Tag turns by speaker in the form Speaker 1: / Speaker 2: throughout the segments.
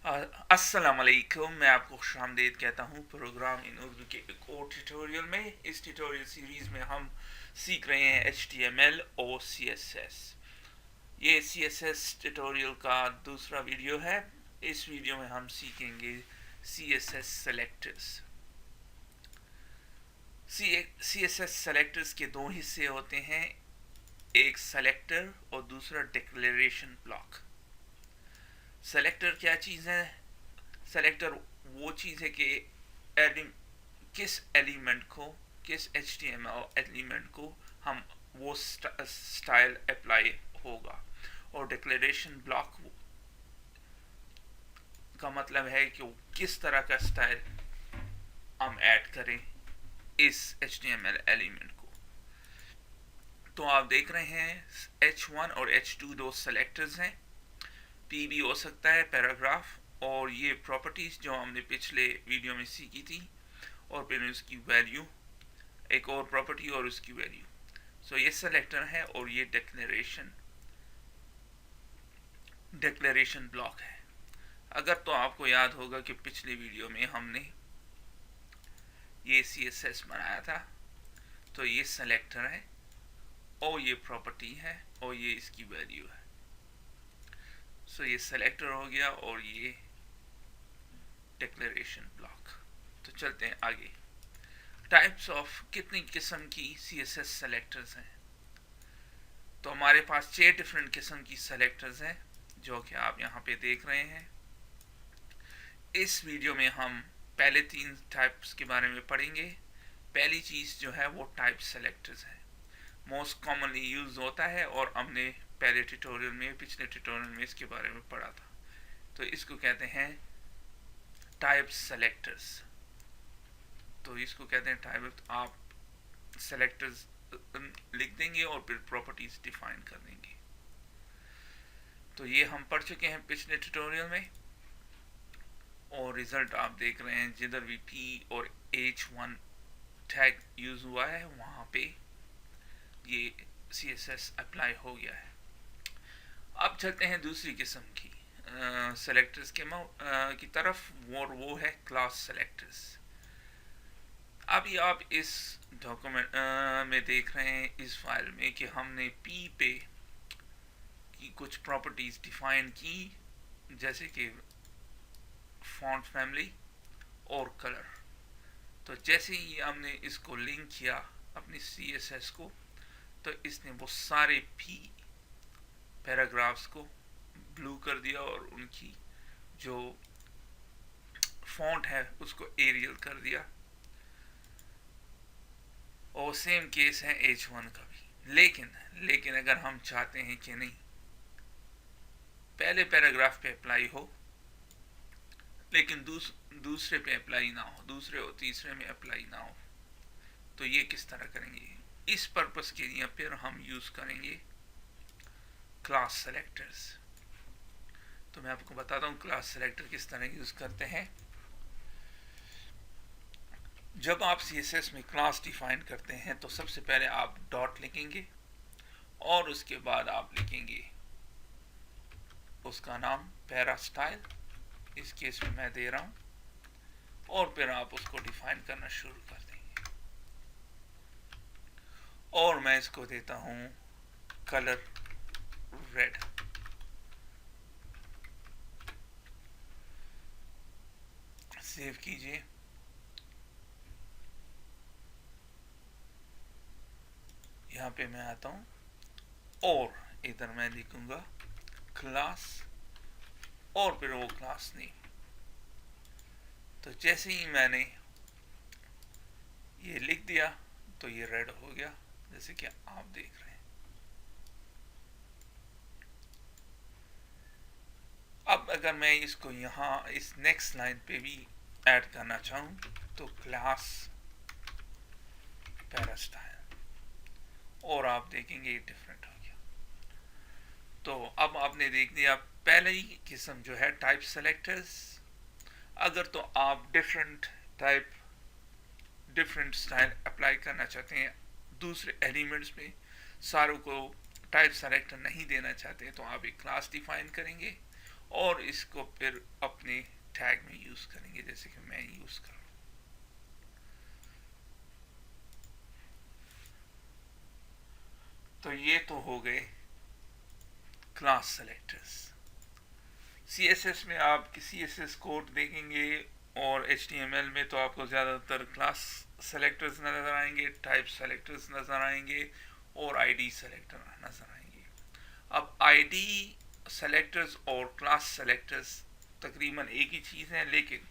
Speaker 1: अस्सलाम वालेकुम। मैं आपको खुशामदीद कहता हूँ प्रोग्राम इन उर्दू के एक और ट्यूटोरियल में। इस ट्यूटोरियल सीरीज़ में हम सीख रहे हैं HTML और CSS। ये CSS ट्यूटोरियल का दूसरा वीडियो है। इस वीडियो में हम सीखेंगे CSS सेलेक्टर्स। CSS सेलेक्टर्स के दो हिस्से होते हैं, एक सेलेक्टर और दूसरा डिक्लेरेशन ब्लॉक। सेलेक्टर क्या चीज़ है? सेलेक्टर वो चीज़ है कि किस एलिमेंट को, किस HTML एलिमेंट को हम वो स्टाइल अप्लाई होगा। और डिक्लेरेशन ब्लॉक का मतलब है कि किस तरह का स्टाइल हम ऐड करें इस HTML एलिमेंट को। तो आप देख रहे हैं H1 और H2 दो सेलेक्टर्स हैं। P भी हो सकता है पैराग्राफ, और ये प्रॉपर्टीज जो हमने पिछले वीडियो में सीखी थी, और फिर उसकी वैल्यू, एक और प्रॉपर्टी और उसकी वैल्यू। सो ये सेलेक्टर है और ये डिक्लेरेशन ब्लॉक है। अगर तो आपको याद होगा कि पिछले वीडियो में हमने ये CSS बनाया था, तो ये सेलेक्टर है और ये प्रॉपर्टी है और ये इसकी वैल्यू है। सो ये सेलेक्टर हो गया और ये डिक्लेरेशन ब्लॉक। तो चलते हैं आगे। टाइप्स ऑफ, कितनी किस्म की CSS सेलेक्टर्स हैं? तो हमारे पास 6 डिफरेंट किस्म की सेलेक्टर्स हैं, जो कि आप यहाँ पे देख रहे हैं। इस वीडियो में हम पहले 3 टाइप्स के बारे में पढ़ेंगे। पहली चीज़ जो है वो टाइप सेलेक्टर्स है, मोस्ट कॉमनली यूज होता है, और हमने पहले ट्यूटोरियल में, पिछले ट्यूटोरियल में इसके बारे में पढ़ा था। तो इसको कहते हैं टाइप सेलेक्टर्स। तो इसको कहते हैं टाइप। आप सेलेक्टर्स लिख देंगे और फिर प्रॉपर्टीज डिफाइन कर देंगे। तो ये हम पढ़ चुके हैं पिछले ट्यूटोरियल में, और रिजल्ट आप देख रहे हैं। जिधर भी P और H1 टैग यूज हुआ है वहां पे ये CSS अप्लाई हो गया है। अब चलते हैं दूसरी किस्म की सेलेक्टर्स की तरफ, वो है क्लास सेलेक्टर्स। अभी आप इस डॉक्यूमेंट में देख रहे हैं, इस फाइल में, कि हमने P पे की कुछ प्रॉपर्टीज डिफाइन की, जैसे कि फॉन्ट फैमिली और कलर। तो जैसे ही हमने इसको लिंक किया अपनी CSS को, तो इसने वो सारे P पैराग्राफ्स को ब्लू कर दिया और उनकी जो फॉन्ट है उसको एरियल कर दिया। और सेम केस है H1 का भी। लेकिन अगर हम चाहते हैं कि नहीं, पहले पैराग्राफ पे अप्लाई हो लेकिन दूसरे पे अप्लाई ना हो, दूसरे और तीसरे में अप्लाई ना हो, तो ये किस तरह करेंगे? इस पर्पस के लिए फिर हम यूज करेंगे क्लास सेलेक्टर्स। तो मैं आपको बताता हूँ क्लास सेलेक्टर किस तरह यूज करते हैं। जब आप CSS में क्लास डिफाइन करते हैं तो सबसे पहले आप डॉट लिखेंगे और उसके बाद आप लिखेंगे उसका नाम पैरा स्टाइल, इस केस में मैं दे रहा हूं, और फिर आप उसको डिफाइन करना शुरू कर देंगे। और मैं इसको देता हूं कलर रेड। सेव कीजिए। यहाँ पे मैं आता हूं और इधर मैं लिखूंगा क्लास और फिर वो क्लास नेम। तो जैसे ही मैंने ये लिख दिया तो ये रेड हो गया, जैसे कि आप देख रहे हैं। अब अगर मैं इसको यहाँ इस नेक्स्ट लाइन पे भी ऐड करना चाहूँ तो क्लास पैरा स्टाइल, और आप देखेंगे ये डिफरेंट हो गया। तो अब आपने देख लिया पहले ही किस्म जो है टाइप सेलेक्टर्स। अगर तो आप डिफरेंट स्टाइल अप्लाई करना चाहते हैं दूसरे एलिमेंट्स में, सारों को टाइप सेलेक्टर नहीं देना चाहते हैं, तो आप एक क्लास डिफाइन करेंगे और इसको फिर अपने टैग में यूज करेंगे, जैसे कि मैं यूज कर रहा हूं। तो ये तो हो गए क्लास सेलेक्टर्स। CSS में आप CSS कोड देखेंगे और HTML में तो आपको ज़्यादातर क्लास सेलेक्टर्स नज़र आएंगे, टाइप सेलेक्टर्स नज़र आएंगे और ID सेलेक्टर नज़र आएंगे। अब ID सेलेक्टर्स और क्लास सेलेक्टर्स तकरीबन एक ही चीज़ है, लेकिन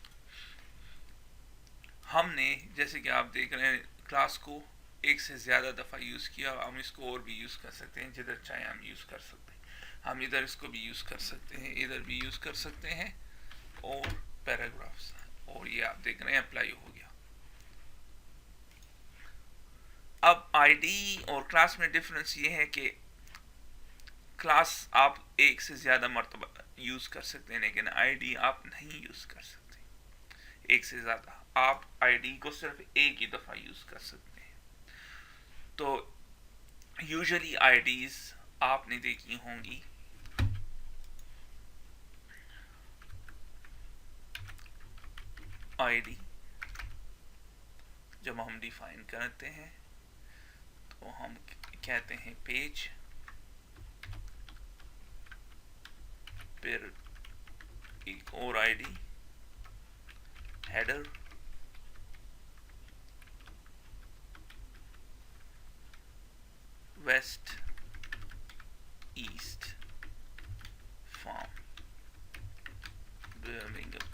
Speaker 1: हमने जैसे कि आप देख रहे हैं क्लास को एक से ज़्यादा दफ़ा यूज़ किया, हम इसको और भी यूज़ कर सकते हैं, जिधर चाहे हम यूज़ कर सकते हैं। हम इधर इसको भी यूज़ कर सकते हैं, इधर भी यूज़ कर सकते हैं, और पैराग्राफ्स, और ये आप देख रहे हैं अप्लाई हो गया। अब आईडी और क्लास में डिफरेंस ये है कि क्लास आप एक से ज़्यादा मरतबा यूज़ कर सकते हैं, लेकिन आईडी आप नहीं यूज़ कर सकते एक से ज़्यादा। आप आईडी को सिर्फ एक ही दफ़ा यूज़ कर सकते हैं। तो यूजुअली आईडीज आपने देखी होंगी आईडी जब हम डिफाइन करते हैं तो हम कहते हैं पेज, फिर एक और ID header, west, east, farm, Birmingham.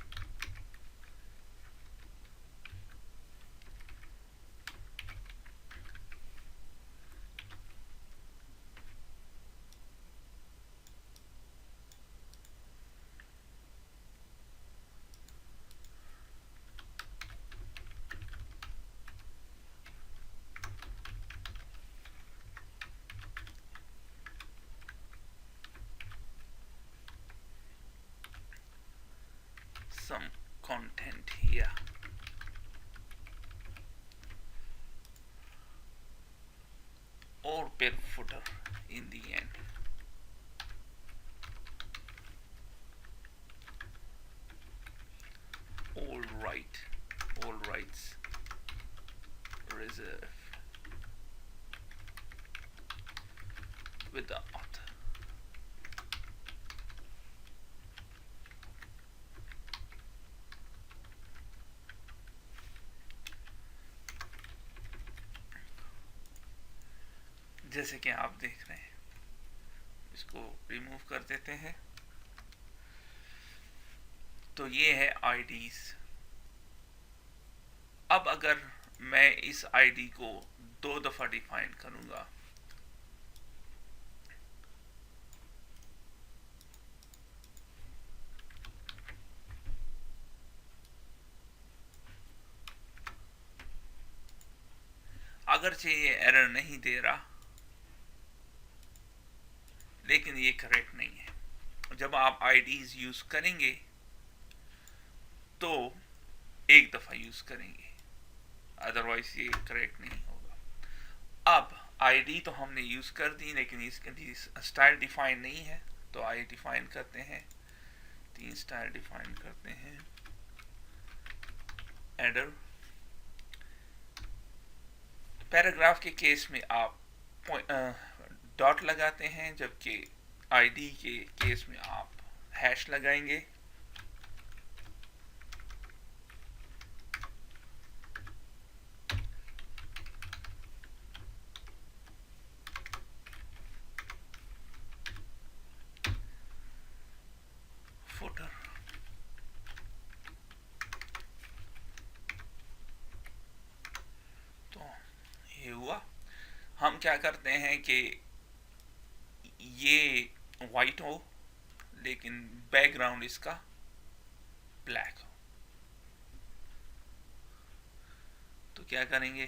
Speaker 1: Some content here, or per footer in the end. All rights reserved with the author. जैसे कि आप देख रहे हैं, इसको रिमूव कर देते हैं। तो ये है आईडीज। अब अगर मैं इस आईडी को 2 दफा डिफाइन करूंगा, अगरचे ये एरर नहीं दे रहा, लेकिन ये करेक्ट नहीं है। जब आप आईडीज यूज करेंगे तो एक दफा यूज करेंगे, अदरवाइज ये करेक्ट नहीं होगा। अब आईडी तो हमने यूज कर दी, लेकिन इसके स्टाइल डिफाइन नहीं है, तो आई डिफाइन करते हैं, 3 स्टाइल डिफाइन करते हैं। एडर, पैराग्राफ के केस में आप डॉट लगाते हैं, जबकि आईडी के केस में आप हैश लगाएंगे। फुटर, तो ये हुआ। हम क्या करते हैं कि ये वाइट हो लेकिन बैकग्राउंड इसका ब्लैक हो, तो क्या करेंगे,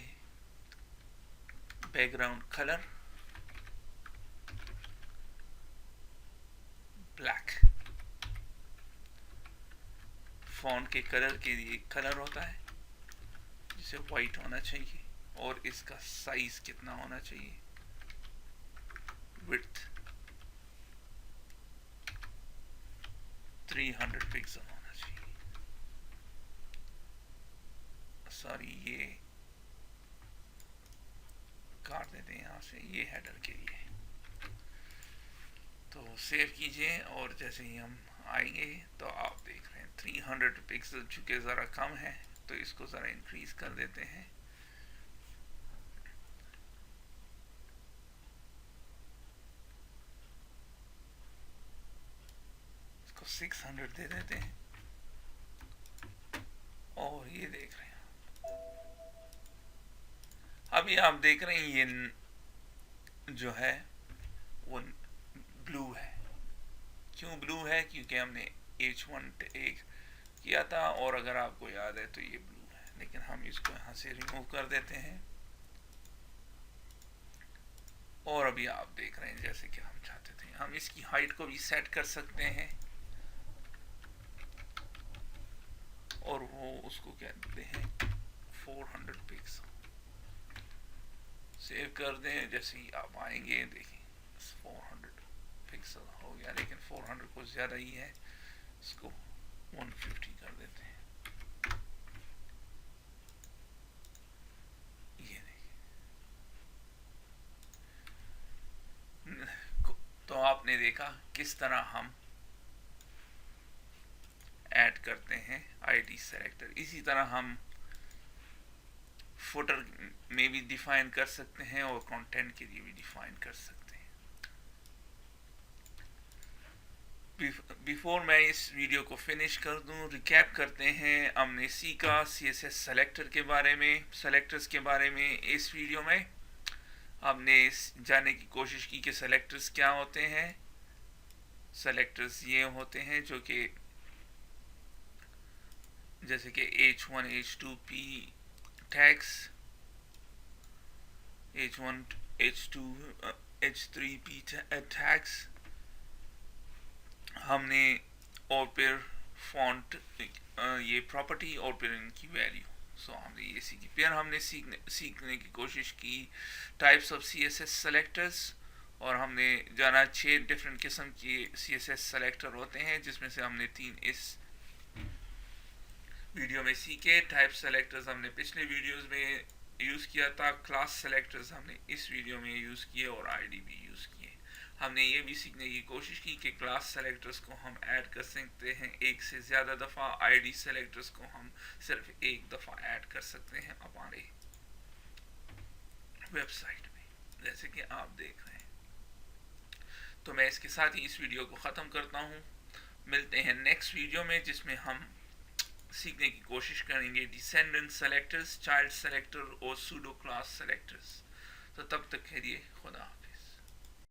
Speaker 1: बैकग्राउंड कलर ब्लैक। फॉन्ट के कलर के लिए कलर होता है जिसे वाइट होना चाहिए, और इसका साइज कितना होना चाहिए, विड्थ 300 पिक्सल होना चाहिए। सॉरी, ये काट देते हैं यहाँ से, ये हेडर के लिए। तो सेव कीजिए और जैसे ही हम आएंगे तो आप देख रहे हैं 300 पिक्सल, चूंकि ज़रा कम है तो इसको ज़रा इंक्रीज कर देते हैं। इसको 600 दे देते हैं और ये देख रहे हैं। अभी आप देख रहे हैं ये जो है वो ब्लू है। क्यों ब्लू है? क्योंकि हमने H1 टेक किया था और अगर आपको याद है तो ये ब्लू है। लेकिन हम इसको यहाँ से रिमूव कर देते हैं और अभी आप देख रहे हैं जैसे कि हम चाहते थे। हम इसकी हाइट को भी सेट कर सकते हैं और वो उसको कहते हैं 400 पिक्सल। सेव कर दें। जैसे ही आप आएंगे देखिए 400 पिक्सल हो गया, लेकिन 400 को ज़्यादा ही है, इसको 150 कर देते हैं। ये देखिए, तो आपने देखा किस तरह हम ऐड करते हैं आईडी सेलेक्टर। इसी तरह हम फुटर में भी डिफाइन कर सकते हैं और कंटेंट के लिए भी डिफाइन कर सकते हैं। बिफोर मैं इस वीडियो को फिनिश कर दूं, रिकैप करते हैं। हमने सीखा CSS सेलेक्टर के बारे में, सेलेक्टर्स के बारे में। इस वीडियो में हमने जानने की कोशिश की कि सेलेक्टर्स क्या होते हैं। सेलेक्टर्स ये होते हैं जो कि जैसे कि H1 H2 P tags, H1 H2 H3 P tags हमने, और फिर फॉन्ट ये प्रॉपर्टी और फिर इनकी वैल्यू। सो हमने ये सीखी। फिर हमने सीखने की कोशिश की टाइप्स ऑफ CSS सेलेक्टर्स और हमने जाना 6 डिफरेंट किस्म के CSS सेलेक्टर होते हैं, जिसमें से हमने 3 इस वीडियो में सीखे। टाइप सेलेक्टर्स हमने पिछले वीडियोस में यूज़ किया था, क्लास सेलेक्टर्स हमने इस वीडियो में यूज़ किए और आईडी भी यूज़ किए। हमने ये भी सीखने की कोशिश की कि क्लास सेलेक्टर्स को हम ऐड कर सकते हैं एक से ज़्यादा दफ़ा, आईडी सेलेक्टर्स को हम सिर्फ एक दफ़ा ऐड कर सकते हैं हमारे वेबसाइट में, जैसे कि आप देख रहे हैं। तो मैं इसके साथ ही इस वीडियो को ख़त्म करता हूँ। मिलते हैं नेक्स्ट वीडियो में, जिसमें हम सीखने की कोशिश करेंगे डिसेंडेंट सेलेक्टर्स, चाइल्ड सेलेक्टर और सूडो क्लास सेलेक्टर्स। तो तब तक के लिए खुदा हाफिज़।